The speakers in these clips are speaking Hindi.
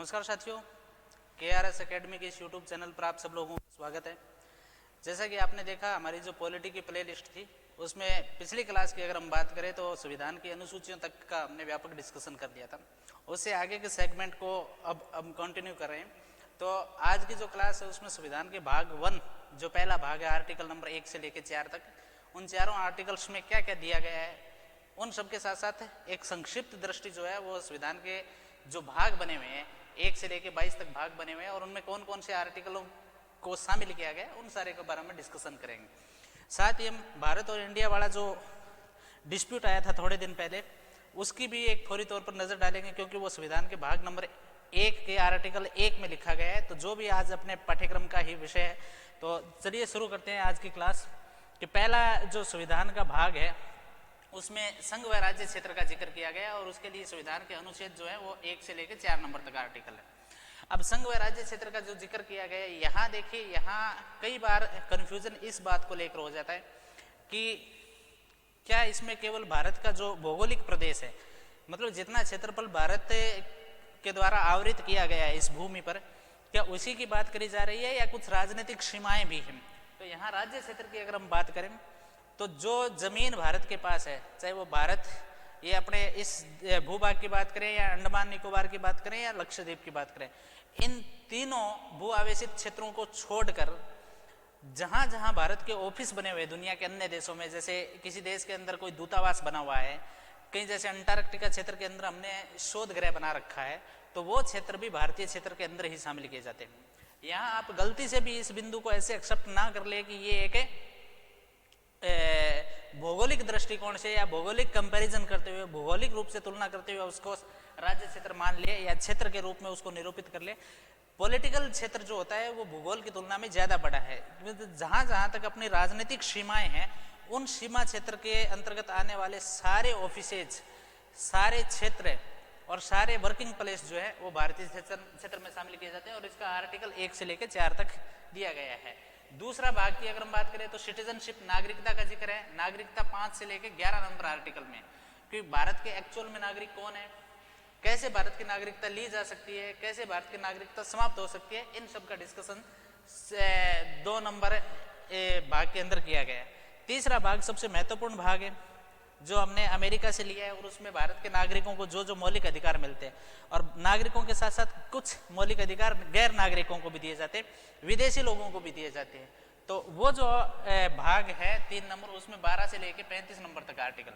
नमस्कार साथियों, KRS एकेडमी के इस यूट्यूब चैनल पर आप सब लोगों का स्वागत है। जैसा कि आपने देखा, हमारी जो पॉलिटी की प्ले लिस्ट थी उसमें पिछली क्लास की अगर हम बात करें तो संविधान की अनुसूचियों तक का हमने व्यापक डिस्कशन कर लिया था। उससे आगे के सेगमेंट को अब हम कंटिन्यू कर रहे हैं। तो आज की जो क्लास है उसमें संविधान के भाग 1 जो पहला भाग है, आर्टिकल नंबर 1 से लेकर 4 तक, उन चारों आर्टिकल्स में क्या क्या दिया गया है उन सब के साथ साथ एक संक्षिप्त दृष्टि जो है वो संविधान के जो भाग बने हुए हैं 1 से लेकर 22 तक भाग बने हुए हैं और उनमें कौन कौन से आर्टिकलों को शामिल किया गया उन सारे के बारे में डिस्कशन करेंगे। साथ ही हम भारत और इंडिया वाला जो डिस्प्यूट आया था थोड़े दिन पहले उसकी भी एक फौरी तौर पर नजर डालेंगे, क्योंकि वो संविधान के भाग नंबर 1 के आर्टिकल 1 में लिखा गया है। तो जो भी आज अपने पाठ्यक्रम का ही विषय है, तो चलिए शुरू करते हैं आज की क्लास। कि पहला जो संविधान का भाग है उसमें संघ व राज्य क्षेत्र का जिक्र किया गया और उसके लिए संविधान के अनुच्छेद जो है वो 1 से लेकर 4 नंबर तक आर्टिकल है। अब संघ व राज्य क्षेत्र का जो जिक्र किया गया है, यहाँ देखिए, यहाँ कई बार कंफ्यूजन इस बात को लेकर हो जाता है कि क्या इसमें केवल भारत का जो भौगोलिक प्रदेश है, मतलब जितना क्षेत्रफल भारत के द्वारा आवृत किया गया है इस भूमि पर, क्या उसी की बात करी जा रही है या कुछ राजनीतिक सीमाएं भी हैं। तो यहाँ राज्य क्षेत्र की अगर हम बात करें तो जो जमीन भारत के पास है, चाहे वो भारत ये अपने इस भूभाग की बात करें या अंडमान निकोबार की बात करें या लक्षद्वीप की बात करें, इन तीनों भू आवेशित क्षेत्रों को छोड़कर जहां जहां भारत के ऑफिस बने हुए दुनिया के अन्य देशों में, जैसे किसी देश के अंदर कोई दूतावास बना हुआ है, कहीं जैसे अंटार्कटिका क्षेत्र के अंदर हमने शोध गृह बना रखा है, तो वो क्षेत्र भी भारतीय क्षेत्र के अंदर ही शामिल किए जाते हैं। यहाँ आप गलती से भी इस बिंदु को ऐसे एक्सेप्ट ना कर ले कि ये एक भौगोलिक दृष्टिकोण से या भौगोलिक कंपैरिजन करते हुए, भौगोलिक रूप से तुलना करते हुए उसको राज्य क्षेत्र मान ले या क्षेत्र के रूप में उसको निरूपित कर ले। पॉलिटिकल क्षेत्र जो होता है वो भूगोल की तुलना में ज्यादा बड़ा है। जहां जहां तक अपनी राजनीतिक सीमाएं हैं, उन सीमा क्षेत्र के अंतर्गत आने वाले सारे ऑफिसेज, सारे क्षेत्र और सारे वर्किंग प्लेस जो है वो भारतीय क्षेत्र में शामिल किए जाते हैं और इसका आर्टिकल 1 से लेकर 4 तक दिया गया है। दूसरा भाग की अगर हम बात करें तो सिटीजनशिप, नागरिकता का जिक्र है। नागरिकता 5 से लेकर 11 नंबर आर्टिकल में, क्योंकि भारत के एक्चुअल में नागरिक कौन है, कैसे भारत की नागरिकता ली जा सकती है, कैसे भारत की नागरिकता समाप्त हो सकती है, इन सब का डिस्कशन 2 नंबर भाग के अंदर किया गया है। तीसरा भाग सबसे महत्वपूर्ण भाग है जो हमने अमेरिका से लिया है और उसमें भारत के नागरिकों को जो जो मौलिक अधिकार मिलते हैं, और नागरिकों के साथ साथ कुछ मौलिक अधिकार गैर नागरिकों को भी दिए जाते हैं, विदेशी लोगों को भी दिए जाते हैं। तो वो जो भाग है 3 नंबर, उसमें 12 से लेकर 35 नंबर तक आर्टिकल,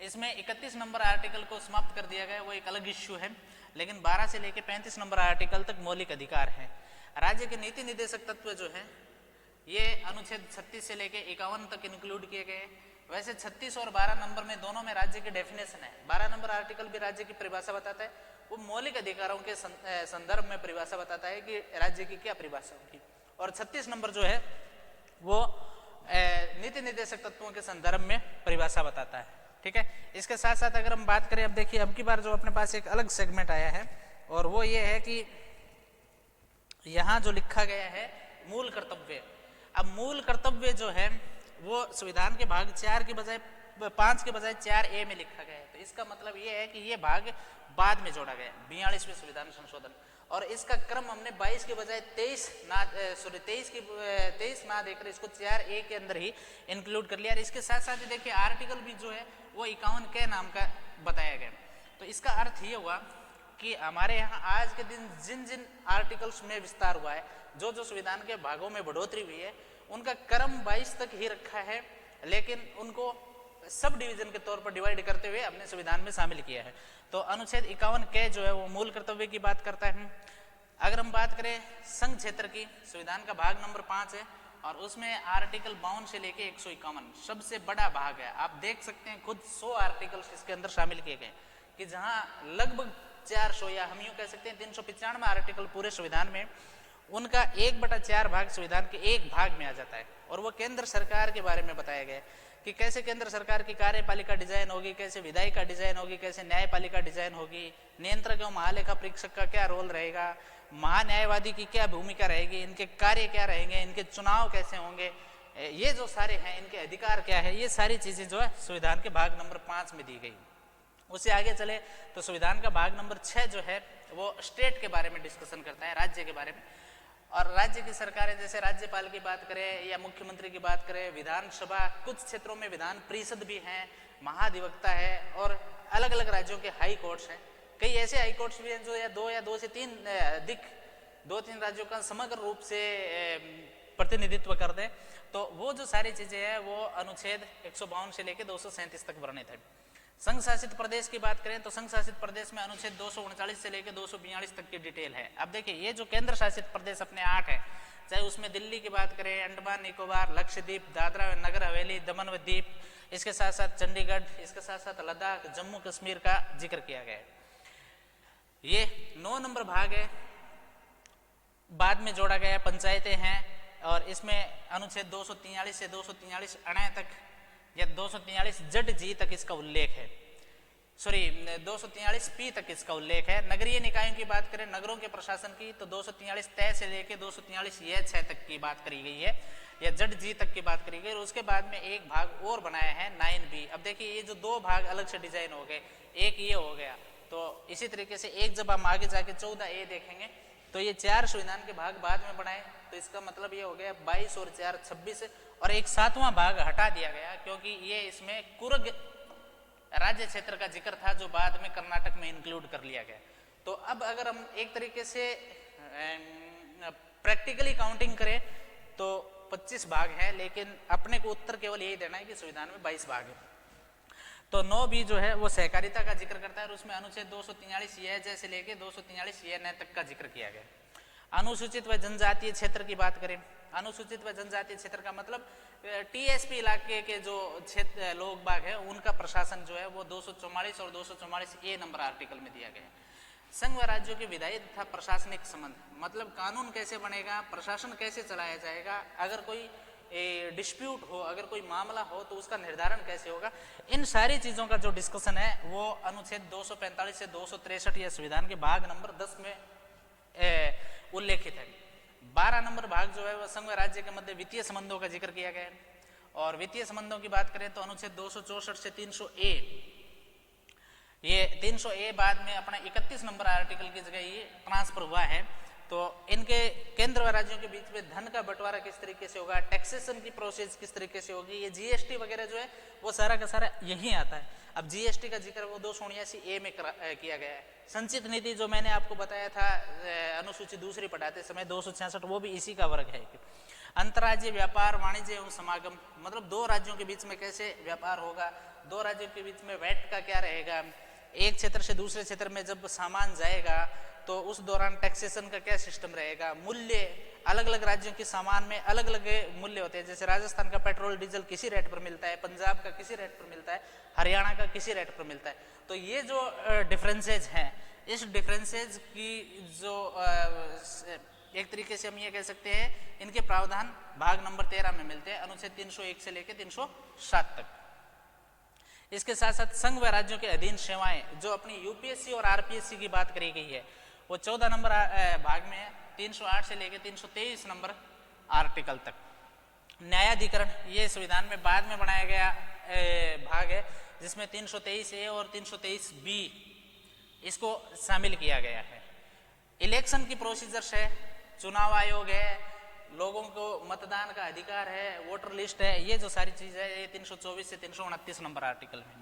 इसमें 31 नंबर आर्टिकल को समाप्त कर दिया गया, वो एक अलग इश्यू है, लेकिन 12 से लेकर 35 नंबर आर्टिकल तक मौलिक अधिकार है। राज्य के नीति निर्देशक तत्व जो है ये अनुच्छेद 36 से लेकर 51 तक इंक्लूड किए गए। वैसे 36 और 12 नंबर में दोनों में राज्य की डेफिनेशन है। 12 नंबर आर्टिकल भी राज्य की परिभाषा बताता है, वो मौलिक अधिकारों के संदर्भ में परिभाषा बताता है कि राज्य की क्या परिभाषा होगी, और 36 नंबर जो है वो नीति निर्देशक तत्वों के संदर्भ में परिभाषा बताता है। ठीक है, इसके साथ साथ अगर हम बात करें, अब देखिए अब की बार जो अपने पास एक अलग सेगमेंट आया है और वो ये है कि यहाँ जो लिखा गया है मूल कर्तव्य। अब मूल कर्तव्य जो है वो संविधान के भाग 4 के बजाय 5 के बजाय 4A में लिखा गया है। तो इसका मतलब ये है कि ये भाग बाद में जोड़ा गया, 42वें संविधान संशोधन, और इसका क्रम हमने 22 के बजाय 23 ना देकर इसको 4A के अंदर ही इंक्लूड कर लिया। और इसके साथ साथ ही देखिए आर्टिकल भी जो है वो 51 के नाम का बताया गया। तो इसका अर्थ ये हुआ कि हमारे यहाँ आज के दिन जिन जिन आर्टिकल्स में विस्तार हुआ है, जो जो संविधान के भागों में बढ़ोतरी हुई है, उनका क्रम 22 तक ही रखा है, लेकिन उनको सब डिवीजन के तौर पर डिवाइड करते हुए अपने संविधान में शामिल किया है। तो अनुच्छेद 51 के जो है वो मूल कर्तव्य की बात करता है। अगर हम बात करें संघ क्षेत्र की, संविधान का भाग नंबर 5 है और उसमें आर्टिकल 52 से लेके 151 सबसे बड़ा भाग है। आप देख सकते हैं खुद 100 आर्टिकल्स इसके अंदर शामिल किए गए, कि जहां लगभग 400 या हम यूं कह सकते हैं 395 आर्टिकल पूरे संविधान में, उनका 1/4 भाग संविधान के एक भाग में आ जाता है। और वो केंद्र सरकार के बारे में बताया गया कि कैसे केंद्र सरकार की कार्यपालिका डिजाइन होगी, कैसे विधायिका डिजाइन होगी, कैसे न्यायपालिका डिजाइन होगी, नियंत्रक एवं महालेखा परीक्षक का क्या रोल रहेगा, महान्यायवादी की क्या भूमिका रहेगी, इनके कार्य क्या रहेंगे, इनके चुनाव कैसे होंगे, ये जो सारे हैं, इनके अधिकार क्या है, ये सारी चीजें जो है संविधान के भाग नंबर 5 में दी गई। उससे आगे चले तो संविधान का भाग नंबर 6 जो है वो स्टेट के बारे में डिस्कशन करता है, राज्य के बारे में। और राज्य की सरकारें जैसे राज्यपाल की बात करें या मुख्यमंत्री की बात करें, विधानसभा, कुछ क्षेत्रों में विधान परिषद भी है, महाधिवक्ता है, और अलग अलग राज्यों के हाई कोर्ट्स हैं। कई ऐसे हाई कोर्ट्स भी हैं जो या दो से तीन दो तीन राज्यों का समग्र रूप से प्रतिनिधित्व कर दे। तो वो जो सारी चीजें हैं वो अनुच्छेद 152 से लेकर 237 तक वर्णित है। संघ शासित प्रदेश की बात करें तो संघ शासित प्रदेश में अनुच्छेद 239 से लेकर 242 तक की डिटेल है। अब देखिए ये जो केंद्र शासित प्रदेश अपने 8 है, चाहे उसमें दिल्ली की बात करें, अंडमान निकोबार, लक्षद्वीप, दादरा व नगर हवेली, दमन व दीप, इसके साथ साथ चंडीगढ़, इसके साथ साथ लद्दाख, जम्मू कश्मीर का जिक्र किया गया है। ये 9 नंबर भाग है, बाद में जोड़ा गया पंचायतें हैं, और इसमें अनुच्छेद 243 से 243 अ तक या 243 जड जी तक इसका उल्लेख है, 243 पी तक इसका उल्लेख है। नगरीय निकायों की बात करें, नगरों के प्रशासन की, तो 243 तय से लेकर 243 ये 6 तक की बात करी गई है, या जड जी तक की बात करी गई। और उसके बाद में एक भाग और बनाया है 9B। अब देखिए ये जो 2 भाग अलग से डिजाइन हो गए, एक ये हो गया, तो इसी तरीके से एक जब हम आगे जाके 14A देखेंगे तो ये 4 संविधान के भाग बाद में बनाए, तो इसका मतलब ये हो गया 22 और 4 26, और एक 7वां भाग हटा दिया गया क्योंकि ये इसमें कुर्ग राज्य क्षेत्र का जिक्र था जो बाद में कर्नाटक में इंक्लूड कर लिया गया। तो अब अगर हम एक तरीके से प्रैक्टिकली काउंटिंग करें तो 25 भाग है, लेकिन अपने को उत्तर केवल यही देना है कि संविधान में 22 भाग है। तो 9B जो है वो सहकारिता का जिक्र करता है, और उसमें अनुच्छेद 243 ये जैसे लेके 243 ये न तक का जिक्र किया गया। अनुसूचित व जनजातीय क्षेत्र की बात करें, अनुसूचित व जनजातीय क्षेत्र का मतलब TSP इलाके के जो क्षेत्र लोग बाग है उनका प्रशासन जो है वो 244 और 244A नंबर आर्टिकल में दिया गया है। संघ व राज्यों के विधायी तथा प्रशासनिक संबंध, मतलब कानून कैसे बनेगा, प्रशासन कैसे चलाया जाएगा, अगर कोई डिस्प्यूट हो, अगर कोई मामला हो तो उसका निर्धारण कैसे होगा, इन सारी चीजों का जो डिस्कशन है वो अनुच्छेद 245 से 263 या संविधान के भाग नंबर 10 में उल्लेखित है। 12 नंबर भाग जो है वह संघ व राज्य के मध्य वित्तीय संबंधों का जिक्र किया गया है। और वित्तीय संबंधों की बात करें तो अनुच्छेद 264 से 300A, ये 300A बाद में अपना 31 नंबर आर्टिकल की जगह ये ट्रांसफर हुआ है। तो इनके केंद्र व राज्यों के बीच में धन का बंटवारा किस तरीके से होगा, टैक्सेशन की प्रोसेस किस तरीके से होगी, ये GST वगैरह जो है वो सारा का सारा यही आता है। अब GST का जिक्र वो 279A में किया गया है। संचित निधि जो मैंने आपको बताया था अनुसूची दूसरी पढ़ाते समय 266, वो भी इसी का वर्ग है। अंतर्राज्यीय व्यापार, वाणिज्य एवं समागम, मतलब 2 राज्यों के बीच में कैसे व्यापार होगा, 2 राज्यों के बीच में वैट का क्या रहेगा, एक क्षेत्र से दूसरे क्षेत्र में जब सामान जाएगा तो उस दौरान टैक्सेशन का क्या सिस्टम रहेगा, मूल्य, अलग अलग राज्यों के सामान में अलग अलग मूल्य होते हैं। जैसे राजस्थान का पेट्रोल डीजल किसी रेट पर मिलता है, पंजाब का किसी रेट पर मिलता है, हरियाणा का किसी रेट पर मिलता है। तो ये जो डिफरेंसेज हैं, इस डिफरेंसेज की जो एक तरीके से हम ये कह सकते हैं इनके प्रावधान भाग नंबर 13 में मिलते हैं, अनुच्छेद 301 से लेकर 307 तक। इसके साथ साथ संघ व राज्यों के अधीन सेवाएं जो अपनी UPSC और RPSC की बात करी गई है वो 14 नंबर भाग में है, 308 से लेकर 323 नंबर आर्टिकल तक। न्यायाधिकरण ये संविधान में बाद में बनाया गया भाग है, जिसमें 323A और 323B इसको शामिल किया गया है। इलेक्शन की प्रोसीजर्स है, चुनाव आयोग है, लोगों को मतदान का अधिकार है, वोटर लिस्ट है, ये जो सारी चीज़ है ये 324 से 329 नंबर आर्टिकल में।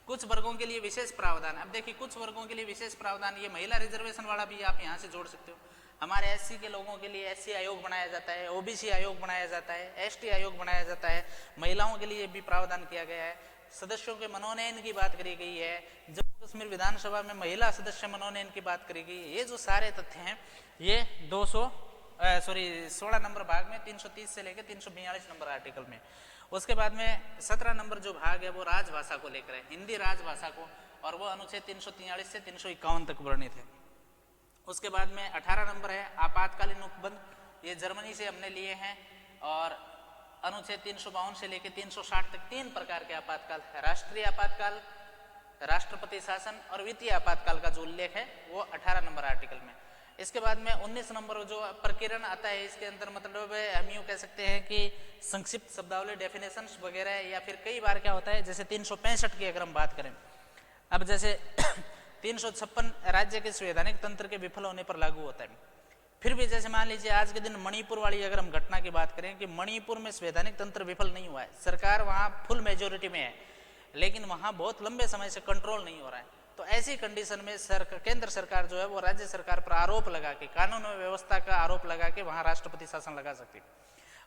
कुछ वर्गों के लिए विशेष प्रावधान, अब देखिए कुछ वर्गों के लिए विशेष प्रावधान, ये महिला रिजर्वेशन वाला भी आप यहाँ से जोड़ सकते हो। हमारे SC के लोगों के लिए SC आयोग बनाया जाता है, OBC आयोग बनाया जाता है, ST आयोग बनाया जाता है, महिलाओं के लिए भी प्रावधान किया गया है। सदस्यों के मनोनयन की बात करी गई है, जम्मू कश्मीर विधानसभा में महिला सदस्य मनोनयन की बात करी गई है। ये जो सारे तथ्य हैं ये 16 नंबर भाग में 330 से लेकर 342 नंबर आर्टिकल में। उसके बाद में 17 नंबर जो भाग है वो राजभाषा को लेकर है, हिंदी राजभाषा को, और वो अनुच्छेद 343 से 351 तक वर्णित है। उसके बाद में 18 नंबर है आपातकालीन उपबंध, ये जर्मनी से हमने लिए हैं, और अनुच्छेद 352 से लेकर 360 तक 3 प्रकार के आपातकाल है, राष्ट्रीय आपातकाल, राष्ट्रपति शासन और वित्तीय आपातकाल का जो उल्लेख है वो 18 नंबर आर्टिकल में। इसके बाद में 19 नंबर जो प्रकीर्णन आता है, इसके अंदर मतलब हम यूँ कह सकते हैं कि संक्षिप्त शब्दावली, डेफिनेशंस वगैरह, या फिर कई बार क्या होता है जैसे 365 की अगर हम बात करें, अब जैसे 356 राज्य के संवैधानिक तंत्र के विफल होने पर लागू होता है। फिर भी जैसे मान लीजिए आज के दिन मणिपुर वाली अगर हम घटना की बात करें कि मणिपुर में संवैधानिक तंत्र विफल नहीं हुआ है, सरकार वहाँ फुल मेजोरिटी में है, लेकिन वहाँ बहुत लंबे समय से कंट्रोल नहीं हो रहा है। तो ऐसी कंडीशन में केंद्र सरकार जो है वो राज्य सरकार पर आरोप लगा के, कानून व्यवस्था का आरोप लगा के वहाँ राष्ट्रपति शासन लगा सकती है।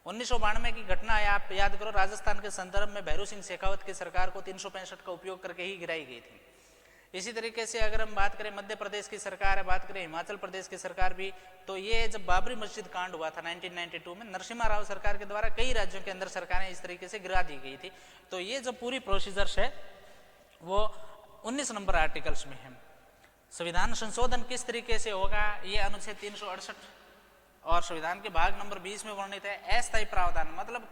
1992 की घटना है, आप याद करो, राजस्थान के संदर्भ में भैरू सिंह शेखावत की सरकार को 365 का उपयोग करके ही गिराई गई थी। इसी तरीके से अगर हम बात करें मध्य प्रदेश की सरकार है, बात करें हिमाचल प्रदेश की सरकार भी, तो ये जब बाबरी मस्जिद कांड हुआ था 1992 में, नरसिम्हा राव सरकार के द्वारा कई राज्यों के अंदर सरकारें इस तरीके से गिरा दी गई थी। तो ये जो पूरी प्रोसीजर्स है वो 19 नंबर आर्टिकल्स में है। संविधान संशोधन किस तरीके से होगा, ये अनुच्छेद 368 और संविधान के भाग नंबर 20 में वर्णित है। अस्थायी प्रावधान मतलब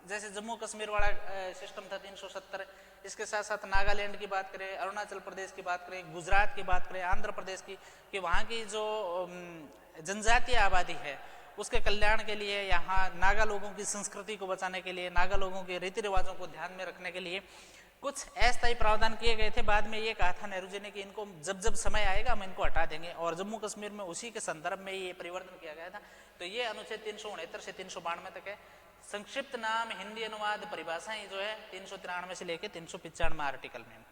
जैसे जम्मू कश्मीर वाला सिस्टम था 370, इसके साथ साथ नागालैंड की बात करें, अरुणाचल प्रदेश की बात करें, गुजरात की बात करें, आंध्र प्रदेश की, कि वहाँ की जो जनजातीय आबादी है उसके कल्याण के लिए, यहाँ नागा लोगों की संस्कृति को बचाने के लिए, नागा लोगों के रीति रिवाजों को ध्यान में रखने के लिए कुछ अस्थायी प्रावधान किए गए थे। बाद में ये कहा था नेहरू जी ने कि इनको जब जब समय आएगा हम इनको हटा देंगे, और जम्मू कश्मीर में उसी के संदर्भ में ये परिवर्तन किया गया था। तो ये अनुच्छेद 369 से 392 तक है। संक्षिप्त नाम, हिंदी अनुवाद, परिभाषाएं जो है 393 से लेकर 395 आर्टिकल में।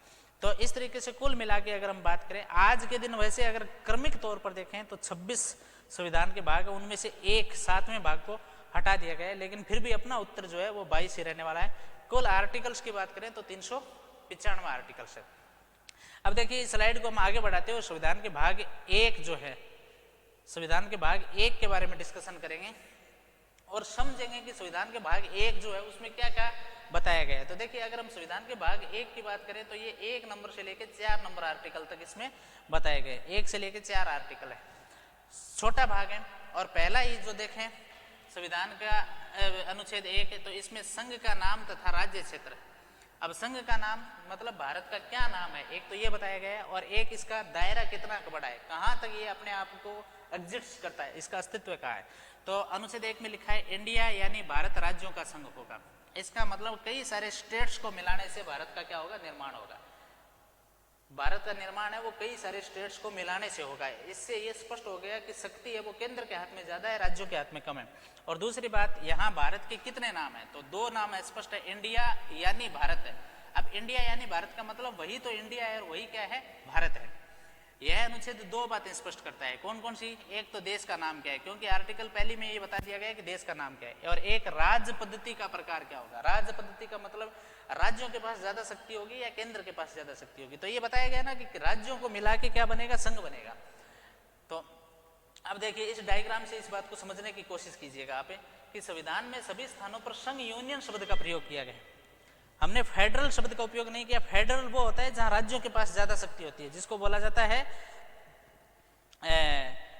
तो इस तरीके से कुल मिला के अगर हम बात करें आज के दिन, वैसे अगर क्रमिक तौर पर देखें तो 26 संविधान के भाग है, उनमें से एक 7वें भाग को हटा दिया गया है, लेकिन फिर भी अपना उत्तर जो है वो 22 ही रहने वाला है। कुल आर्टिकल्स की बात करें तो 395 आर्टिकल्स है। अब देखिए इस स्लाइड को हम आगे बढ़ाते हुए संविधान के भाग 1 जो है, संविधान के भाग 1 के बारे में डिस्कशन करेंगे और समझेंगे कि संविधान के भाग 1 जो है उसमें क्या क्या बताया गया है। तो देखिए अगर हम संविधान के भाग 1 की बात करें तो ये 1 नंबर से लेकर 4 नंबर आर्टिकल तक इसमें बताए गए, 1 से लेकर 4 आर्टिकल है, छोटा भाग है। और पहला ही जो देखें संविधान का अनुच्छेद 1 है, तो इसमें संघ का नाम तथा राज्य क्षेत्र। अब संघ का नाम मतलब भारत का क्या नाम है, एक तो ये बताया गया है, और एक इसका दायरा कितना बड़ा है, कहाँ तक ये अपने आप को एग्जिस्ट करता है, इसका अस्तित्व कहाँ है। तो अनुच्छेद 1 में लिखा है इंडिया यानी भारत राज्यों का संघ होगा। इसका मतलब कई सारे स्टेट्स को मिलाने से भारत का क्या होगा, निर्माण होगा। भारत का निर्माण है वो कई सारे स्टेट्स को मिलाने से होगा। इससे ये स्पष्ट हो गया कि शक्ति है वो केंद्र के हाथ में ज्यादा है, राज्यों के हाथ में कम है। और दूसरी बात, यहाँ भारत के कितने नाम है, तो 2 नाम है, स्पष्ट है, इंडिया यानी भारत है। अब इंडिया यानी भारत का मतलब वही तो इंडिया है और वही क्या है, भारत है। यह अनुच्छेद 2 बातें स्पष्ट करता है। कौन कौन सी, एक तो देश का नाम क्या है, क्योंकि आर्टिकल पहले में ये बता दिया गया है कि देश का नाम क्या है, और एक राज्य पद्धति का प्रकार क्या होगा। राज्य पद्धति का मतलब राज्यों के पास ज्यादा शक्ति होगी या केंद्र के पास ज्यादा शक्ति होगी। तो ये बताया गया ना कि राज्यों को मिला के क्या बनेगा, संघ बनेगा। तो अब देखिए इस डायग्राम से इस बात को समझने की कोशिश कीजिएगा आप कि संविधान में सभी स्थानों पर संघ, यूनियन शब्द का प्रयोग किया गया। हमने फेडरल शब्द का उपयोग नहीं किया। फेडरल वो होता है जहां राज्यों के पास ज्यादा शक्ति होती है, जिसको बोला जाता है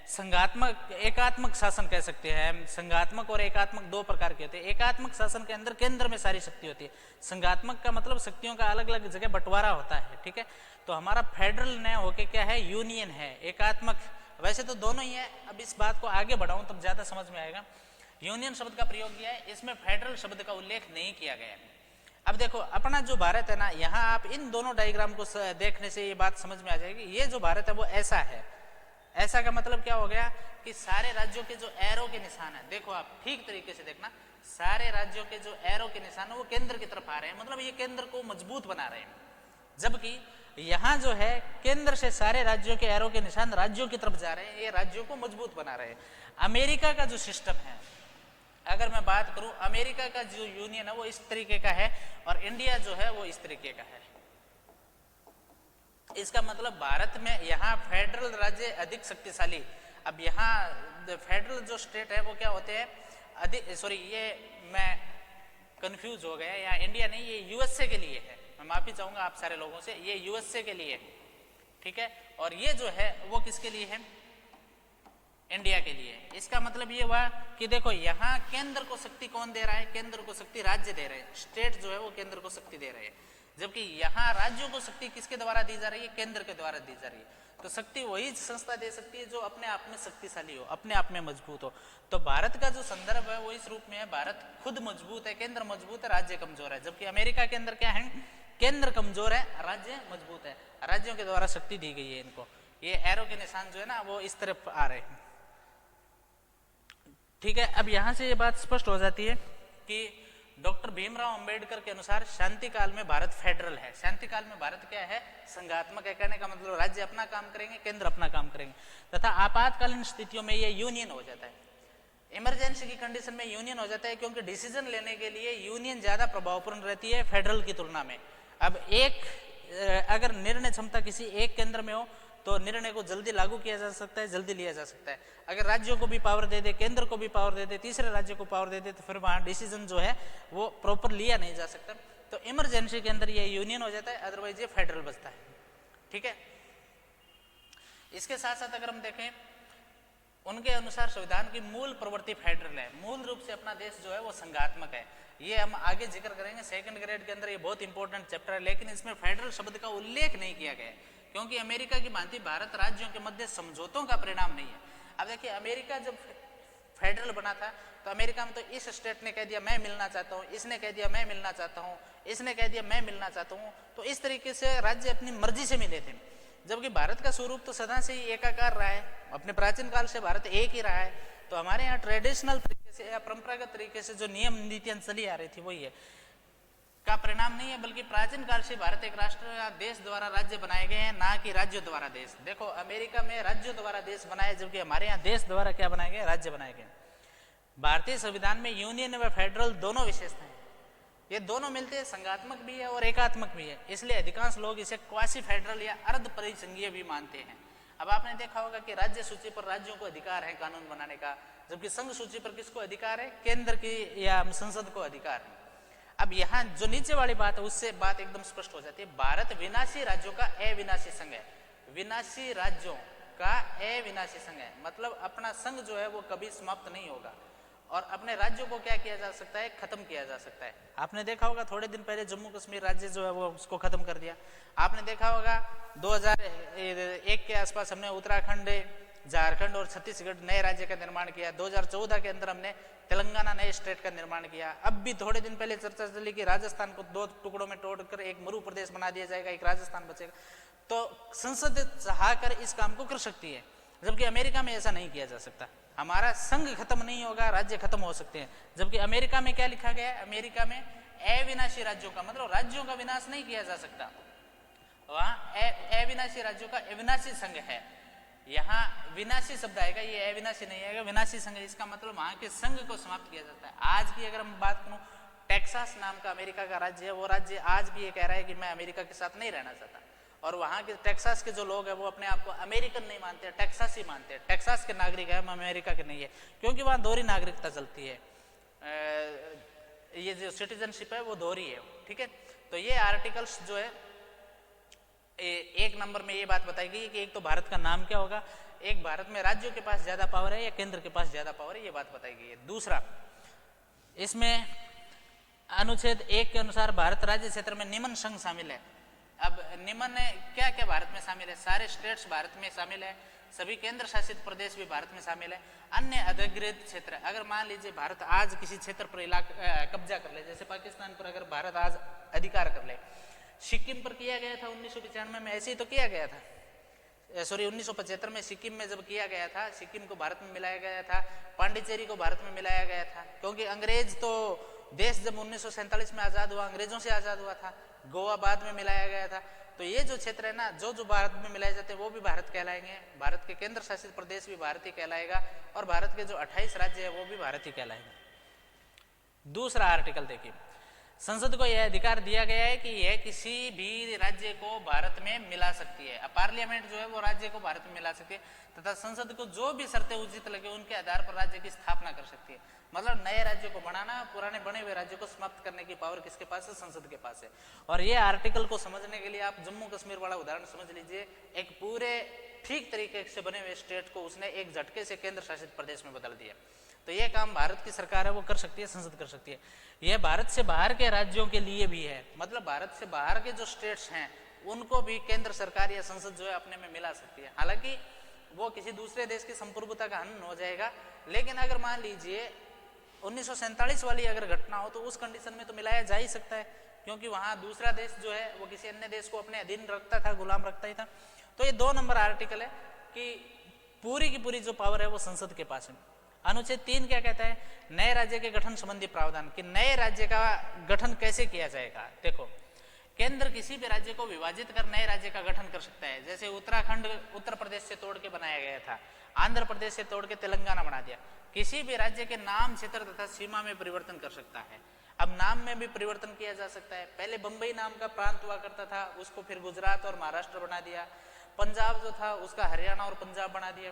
संघात्मक, एकात्मक शासन कह सकते हैं। संघात्मक और एकात्मक 2 प्रकार के होते हैं। एकात्मक शासन के अंदर केंद्र में सारी शक्ति होती है, संघात्मक का मतलब शक्तियों का अलग अलग जगह बंटवारा होता है, ठीक है। तो हमारा फेडरल न होके क्या है, यूनियन है। एकात्मक वैसे तो दोनों ही है, अब इस बात को आगे बढ़ाऊं तब ज्यादा समझ में आएगा। यूनियन शब्द का प्रयोग किया है, इसमें फेडरल शब्द का उल्लेख नहीं किया गया है। अब देखो अपना जो भारत है ना, यहाँ आप इन दोनों डायग्राम को देखने से ये बात समझ में आ जाएगी। ये जो भारत है वो ऐसा है। ऐसा का मतलब क्या हो गया कि सारे राज्यों के जो एरो के निशान है, देखो आप ठीक तरीके से देखना, सारे राज्यों के जो एरो के निशान है वो केंद्र की तरफ आ रहे हैं, मतलब ये केंद्र को मजबूत बना रहे हैं। जबकि यहाँ जो है केंद्र से सारे राज्यों के एरो के निशान राज्यों की तरफ जा रहे हैं, ये राज्यों को मजबूत बना रहे हैं। अमेरिका का जो सिस्टम है, अगर मैं बात करूं, अमेरिका का जो यूनियन है वो इस तरीके का है और इंडिया जो है वो इस तरीके का है। इसका मतलब भारत में यहाँ फेडरल राज्य अधिक शक्तिशाली। अब यहाँ फेडरल जो स्टेट है वो क्या होते हैं, अधिक, सॉरी ये मैं कंफ्यूज हो गया, यहाँ इंडिया नहीं, ये यूएसए के लिए है। मैं माफी चाहूंगा आप सारे लोगों से, ये यूएसए के लिए है, ठीक है। और ये जो है वो किसके लिए है, इंडिया के लिए। इसका मतलब ये हुआ कि देखो यहाँ केंद्र को शक्ति कौन दे रहा है, केंद्र को शक्ति राज्य दे रहे हैं, स्टेट जो है वो केंद्र को शक्ति दे रहे हैं। जबकि यहाँ राज्यों को शक्ति किसके द्वारा दी जा रही है, केंद्र के द्वारा दी जा रही है। तो शक्ति वही संस्था दे सकती है जो अपने आप में शक्तिशाली हो, अपने आप में मजबूत हो। तो भारत का जो संदर्भ है वो इस रूप में है, भारत खुद मजबूत है, केंद्र मजबूत है, राज्य कमजोर है। जबकि अमेरिका के अंदर क्या है, केंद्र कमजोर है, राज्य मजबूत है, राज्यों के द्वारा शक्ति दी गई है इनको। ये एरो के निशान जो है ना वो इस तरफ आ रहे हैं, ठीक है। अब यहां से ये बात स्पष्ट हो जाती है कि डॉक्टर भीमराव अंबेडकर के अनुसार शांति काल में भारत फेडरल है। शांति काल में भारत क्या है? संघात्मक है। कहने का मतलब राज्य अपना काम करेंगे, केंद्र अपना काम करेंगे, तथा आपातकालीन स्थितियों में ये यूनियन हो जाता है। इमरजेंसी की कंडीशन में यूनियन हो जाता है, क्योंकि डिसीजन लेने के लिए यूनियन ज्यादा प्रभावपूर्ण रहती है फेडरल की तुलना में। अब अगर निर्णय क्षमता किसी एक केंद्र में हो तो निर्णय को जल्दी लागू किया जा सकता है, जल्दी लिया जा सकता है। अगर राज्यों को भी पावर दे दे, केंद्र को भी पावर दे दे, तीसरे राज्य को पावर दे दे, तो फिर वहां डिसीजन जो है वो प्रॉपर लिया नहीं जा सकता। तो इमरजेंसी के अंदर ये यूनियन हो जाता है, अदरवाइज ये फेडरल बचता है, ठीक है। इसके साथ साथ अगर हम देखें, उनके अनुसार संविधान की मूल प्रवृत्ति फेडरल है। मूल रूप से अपना देश जो है वो संघात्मक है। ये हम आगे जिक्र करेंगे, सेकंड ग्रेड के अंदर ये बहुत इंपॉर्टेंट चैप्टर है, लेकिन इसमें फेडरल शब्द का उल्लेख नहीं किया गया है, क्योंकि अमेरिका की भांति भारत राज्यों के मध्य समझौतों का परिणाम नहीं है। अब देखिए, अमेरिका जब फेडरल बना था तो अमेरिका में तो इस स्टेट ने कह दिया मैं मिलना चाहता हूँ, इसने कह दिया मैं मिलना चाहता हूँ, इसने कह दिया मैं मिलना चाहता हूँ, तो इस तरीके से राज्य अपनी मर्जी से मिले थे। जबकि भारत का स्वरूप तो सदा से ही एकाकार रहा है, अपने प्राचीन काल से भारत एक ही रहा है। तो हमारे यहाँ ट्रेडिशनल तरीके से या परंपरागत तरीके से जो नियम नीतियां चली आ रही थी वही है का परिणाम नहीं है, बल्कि प्राचीन काल से भारत एक राष्ट्र या देश द्वारा राज्य बनाए गए हैं, ना कि राज्यों द्वारा देश। देखो, अमेरिका में राज्यों द्वारा देश बनाए, जबकि हमारे यहाँ देश द्वारा क्या बनाए गए? राज्य बनाए गए। भारतीय संविधान में यूनियन व फेडरल दोनों विशेषताएं, ये दोनों मिलते हैं, संघात्मक भी है और एकात्मक भी है। इसलिए अधिकांश लोग इसे क्वासी फेडरल या अर्ध परिसंघीय भी मानते हैं। अब आपने देखा होगा कि राज्य सूची पर राज्यों को अधिकार है कानून बनाने का, जबकि संघ सूची पर किसको अधिकार है? केंद्र की या संसद को अधिकार है। अब यहाँ जो नीचे वाली बात है उससे बात एकदम स्पष्ट हो जाती है। भारत विनाशी राज्यों का अविनाशी संघ है। विनाशी राज्यों का अविनाशी संघ है, मतलब अपना संघ जो है वो कभी समाप्त नहीं होगा, और अपने राज्यों को क्या किया जा सकता है? खत्म किया जा सकता है। आपने देखा होगा थोड़े दिन पहले जम्मू कश्मीर राज्य जो है वो उसको खत्म कर दिया। आपने देखा होगा 2001 के आसपास हमने उत्तराखंड, झारखंड और छत्तीसगढ़ नए राज्य का निर्माण किया। 2014 के अंदर हमने तेलंगाना नए स्टेट का निर्माण किया। अब भी थोड़े दिन पहले चर्चा चली कि राजस्थान को 2 टुकड़ों में तोड़कर एक मरु प्रदेश बना दिया जाएगा, एक राजस्थान बचेगा। तो संसद चाहकर इस काम को कर सकती है, जबकि अमेरिका में ऐसा नहीं किया जा सकता। हमारा संघ खत्म नहीं होगा, राज्य खत्म हो सकते हैं। जबकि अमेरिका में क्या लिखा गया है? अमेरिका में अविनाशी राज्यों का मतलब राज्यों का विनाश नहीं किया जा सकता, वहां अविनाशी राज्यों का अविनाशी संघ है। यहाँ विनाशी शब्द आएगा, ये अविनाशी नहीं आएगा, विनाशी संघ। इसका मतलब वहां के संघ को समाप्त किया जाता है। आज की अगर हम बात करूं, टेक्सास नाम का अमेरिका का राज्य है, वो राज्य आज भी ये कह रहा है कि मैं अमेरिका के साथ नहीं रहना चाहता, और वहां के टेक्सास के जो लोग हैं वो अपने आप को अमेरिकन नहीं मानते, टेक्सासी मानते हैं। टेक्सास के नागरिक है, हम अमेरिका के नहीं है, क्योंकि वहां दोहरी नागरिकता चलती है। ये जो सिटीजनशिप है वो दोहरी है, ठीक है। तो ये आर्टिकल्स जो है एक नंबर में ये बात बताई गई कि एक तो भारत का नाम क्या होगा, एक भारत में राज्यों के पास ज्यादा पावर है या केंद्र के पास ज्यादा पावर है, ये बात बताई गई है। दूसरा, इसमें अनुच्छेद 1 के अनुसार भारत राज्य क्षेत्र में निम्न संघ शामिल है। अब निम्न क्या क्या भारत में शामिल है? सारे स्टेट्स भारत में शामिल है, सभी केंद्र शासित प्रदेश भी भारत में शामिल है, अन्य अधिकृत क्षेत्र। अगर मान लीजिए भारत आज किसी क्षेत्र पर कब्जा कर ले, जैसे पाकिस्तान पर अगर भारत आज अधिकार कर ले, सिक्किम पर किया गया था 1995 में, ऐसे ही तो किया गया था, सॉरी 1975 में सिक्किम में जब किया गया था, सिक्किम को भारत में मिलाया गया था, पांडिचेरी को भारत में मिलाया गया था, क्योंकि अंग्रेज तो देश जब 1947 में आजाद हुआ अंग्रेजों से आजाद हुआ था, गोवा बाद में मिलाया गया था। तो ये जो क्षेत्र है ना, जो जो भारत में मिलाए जाते हैं वो भी भारत कहलाएंगे, भारत के केंद्र शासित प्रदेश भी भारत ही कहलाएगा, और भारत के जो 28 राज्य है वो भी भारत ही कहलाएंगे। दूसरा आर्टिकल देखिए, संसद को यह अधिकार दिया गया है कि यह किसी भी राज्य को भारत में मिला सकती है। अब पार्लियामेंट जो है वो राज्य को भारत में मिला सकती है, तथा संसद को जो भी शर्तें उचित लगे उनके आधार पर राज्य की स्थापना कर सकती है। मतलब नए राज्यों को बनाना, पुराने बने हुए राज्यों को समाप्त करने की पावर किसके पास है? संसद के पास है। और ये आर्टिकल को समझने के लिए आप जम्मू कश्मीर वाला उदाहरण समझ लीजिए। एक पूरे ठीक तरीके से बने हुए स्टेट को उसने एक झटके से केंद्र शासित प्रदेश में बदल दिया। तो ये काम भारत की सरकार है वो कर सकती है, संसद कर सकती है। यह भारत से बाहर के राज्यों के लिए भी है, मतलब भारत से बाहर के जो स्टेट्स हैं उनको भी केंद्र सरकार या संसद जो है अपने में मिला सकती है। हालांकि वो किसी दूसरे देश की संप्रभुता का हनन हो जाएगा, लेकिन अगर मान लीजिए 1947 वाली अगर घटना हो तो उस कंडीशन में तो मिलाया जा ही सकता है, क्योंकि वहां दूसरा देश जो है वो किसी अन्य देश को अपने अधीन रखता था, गुलाम रखता ही था। तो ये 2 नंबर आर्टिकल है कि पूरी की पूरी जो पावर है वो संसद के पास है। अनुच्छेद 3 क्या कहता है, नए राज्य के गठन संबंधी प्रावधान, कि नए राज्य का गठन कैसे किया जाएगा। देखो, केंद्र किसी भी राज्य को विभाजित कर नए राज्य का गठन कर सकता है। जैसे उत्तराखंड उत्तर प्रदेश से तोड़ के बनाया गया था, आंध्र प्रदेश से तोड़ के तेलंगाना बना दिया। किसी भी राज्य के नाम, क्षेत्र तथा सीमा में परिवर्तन कर सकता है। अब नाम में भी परिवर्तन किया जा सकता है। पहले बंबई नाम का प्रांत हुआ करता था, उसको फिर गुजरात और महाराष्ट्र बना दिया। पंजाब जो था उसका हरियाणा और पंजाब बना दिया।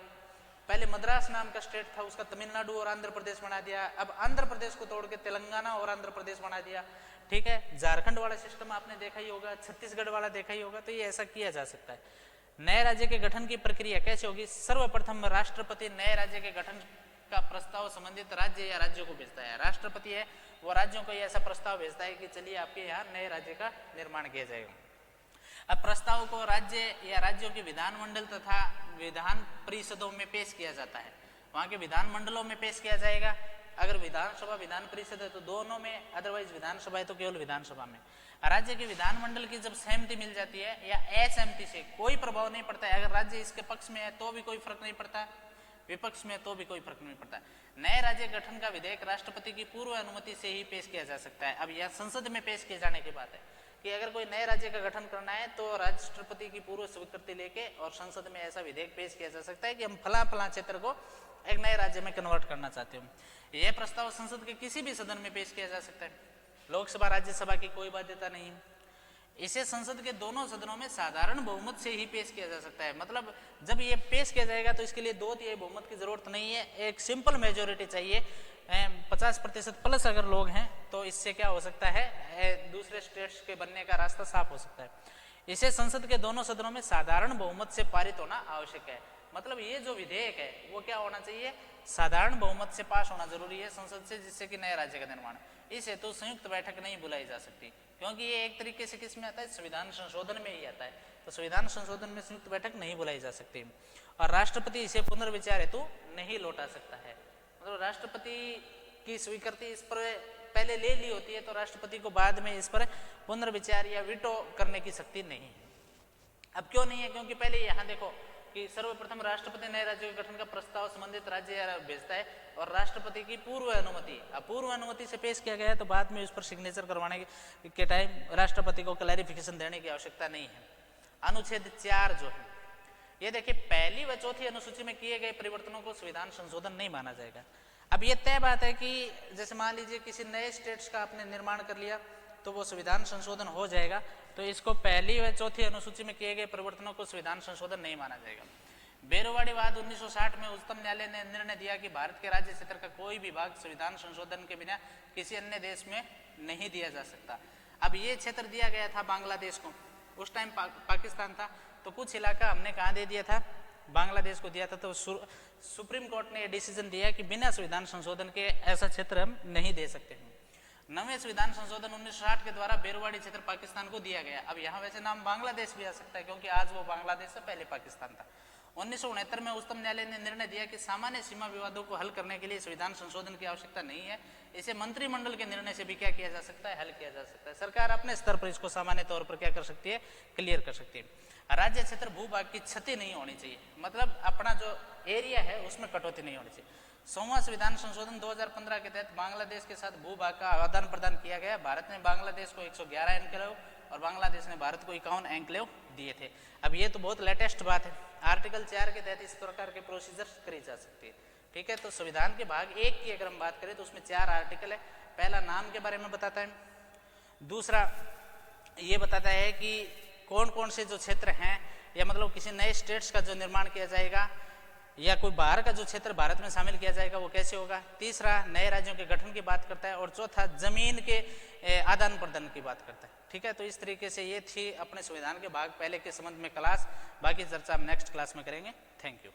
पहले मद्रास नाम का स्टेट था, उसका तमिलनाडु और आंध्र प्रदेश बना दिया। अब आंध्र प्रदेश को तोड़ के तेलंगाना और आंध्र प्रदेश बना दिया। ठीक है, झारखंड वाला सिस्टम आपने देखा ही होगा, छत्तीसगढ़ वाला देखा ही होगा। तो ये ऐसा किया जा सकता है। नए राज्य के गठन की प्रक्रिया कैसे होगी, सर्वप्रथम राष्ट्रपति नए राज्य के गठन का प्रस्ताव संबंधित राज्य या राज्यों को भेजता है। राष्ट्रपति है वो राज्यों को ऐसा प्रस्ताव भेजता है कि चलिए आपके यहाँ नए राज्य का निर्माण किया जाएगा। अब प्रस्ताव को राज्य या राज्यों के विधानमंडल तथा विधान परिषदों में पेश किया जाता है। वहां के विधानमंडलों में पेश किया जाएगा। अगर विधानसभा विधान परिषद है तो दोनों में, अदरवाइज विधानसभा है तो केवल विधानसभा में। राज्य के विधानमंडल की जब सहमति मिल जाती है या असहमति से कोई प्रभाव नहीं पड़ता है। अगर राज्य इसके पक्ष में है तो भी कोई फर्क नहीं पड़ता, विपक्ष में तो भी कोई फर्क नहीं पड़ता। नए राज्य गठन का विधेयक राष्ट्रपति की पूर्व अनुमति से ही पेश किया जा सकता है। अब यह संसद में पेश किए जाने की बात है कि अगर कोई नए राज्य का गठन करना है तो राष्ट्रपति की पूर्व स्वीकृति लेके और संसद में ऐसा विधेयक पेश किया जा सकता है कि हम फला फला क्षेत्र को एक नए राज्य में कन्वर्ट करना चाहते हो। यह प्रस्ताव संसद के किसी भी सदन में पेश किया जा सकता है। लोकसभा राज्यसभा की कोई बाध्यता नहीं है। इसे संसद के दोनों सदनों में साधारण बहुमत से ही पेश किया जा सकता है। मतलब जब ये पेश किया जाएगा तो इसके लिए 2/3 बहुमत की जरूरत नहीं है, एक सिंपल मेजोरिटी चाहिए। 50% प्लस अगर लोग हैं तो इससे क्या हो सकता है, दूसरे स्टेट्स के बनने का रास्ता साफ हो सकता है। इसे संसद के दोनों सदनों में साधारण बहुमत से पारित होना आवश्यक है। मतलब ये जो विधेयक है वो क्या होना चाहिए, साधारण बहुमत से पास होना जरूरी है संसद से, जिससे कि नए राज्य का निर्माण। इस हेतु संयुक्त बैठक नहीं बुलाई जा सकती, क्योंकि ये एक तरीके से किस में आता है, संविधान संशोधन में ही आता है। तो संविधान संशोधन में संयुक्त बैठक नहीं बुलाई जा सकती। और राष्ट्रपति इसे पुनर्विचार हेतु नहीं लौटा सकता है। मतलब राष्ट्रपति की स्वीकृति इस पर पहले ले ली होती है तो राष्ट्रपति को बाद में इस पर पुनर्विचार या वीटो करने की शक्ति नहीं है। अब क्यों नहीं है, क्योंकि पहले यहाँ देखो कि सर्वप्रथम राष्ट्रपति नए राज्य के गठन का प्रस्ताव संबंधित राज्य भेजता है और राष्ट्रपति की पूर्व अनुमति, अब पूर्व अनुमति से पेश किया गया है तो बाद में उस पर सिग्नेचर करवाने के टाइम राष्ट्रपति को क्लैरिफिकेशन देने की आवश्यकता नहीं है। अनुच्छेद 4 जो है ये देखिए, पहली व चौथी अनुसूची में किए गए परिवर्तनों को संविधान संशोधन नहीं माना जाएगा। अब ये तय बात है कि जैसे मान लीजिए किसी नए स्टेट्स का आपने निर्माण कर लिया तो वो संविधान संशोधन हो जाएगा, तो इसको पहली व चौथी अनुसूची में किए गए परिवर्तनों को संविधान संशोधन नहीं माना जाएगा। बेरोवाड़ीवाद 1960 में उच्चतम न्यायालय ने निर्णय दिया कि भारत के राज्य क्षेत्र का कोई भी भाग संविधान संशोधन के बिना किसी अन्य देश में नहीं दिया जा सकता। अब ये क्षेत्र दिया गया था बांग्लादेश को, उस टाइम पाकिस्तान था, तो कुछ इलाका हमने कहाँ दे दिया था, बांग्लादेश को दिया था। तो सुप्रीम कोर्ट ने यह डिसीजन दिया कि बिना संविधान संशोधन के ऐसा क्षेत्र हम नहीं दे सकते हैं। नवे संविधान संशोधन 1960 के द्वारा बेरवाड़ी क्षेत्र पाकिस्तान को दिया गया। अब यहाँ वैसे नाम बांग्लादेश भी आ सकता है क्योंकि आज वो बांग्लादेश से पहले पाकिस्तान था। 1969 में उच्चतम न्यायालय ने निर्णय दिया कि सामान्य सीमा विवादों को हल करने के लिए संविधान संशोधन की आवश्यकता नहीं है। इसे मंत्रिमंडल के निर्णय से भी क्या किया जा सकता है, हल किया जा सकता है। सरकार अपने स्तर पर इसको सामान्य तौर पर क्या कर सकती है, क्लियर कर सकती है। राज्य क्षेत्र भूभाग की क्षति नहीं होनी चाहिए, मतलब अपना जो एरिया है उसमें कटौती नहीं होनी चाहिए। 100वां संविधान संशोधन 2015 के तहत बांग्लादेश के साथ भूभाग का आदान प्रदान किया गया। भारत ने बांग्लादेश को 111 एनक्लेव और बांग्लादेश ने भारत को 51 एनक्लेव दिए थे। अब ये तो बहुत लेटेस्ट बात है, आर्टिकल 4 के तहत इस प्रकार के प्रोसीजर करी जा सकती है। ठीक है, तो संविधान के भाग 1 की अगर हम बात करें तो उसमें 4 आर्टिकल है। पहला नाम के बारे में बताता है, दूसरा ये बताता है कि कौन कौन से जो क्षेत्र हैं, या मतलब किसी नए स्टेट्स का जो निर्माण किया जाएगा या कोई बाहर का जो क्षेत्र भारत में शामिल किया जाएगा वो कैसे होगा। तीसरा नए राज्यों के गठन की बात करता है और चौथा जमीन के आदान प्रदान की बात करता है। ठीक है, तो इस तरीके से ये थी अपने संविधान के भाग पहले के संबंध में क्लास। बाकी चर्चा हम नेक्स्ट क्लास में करेंगे। Thank you.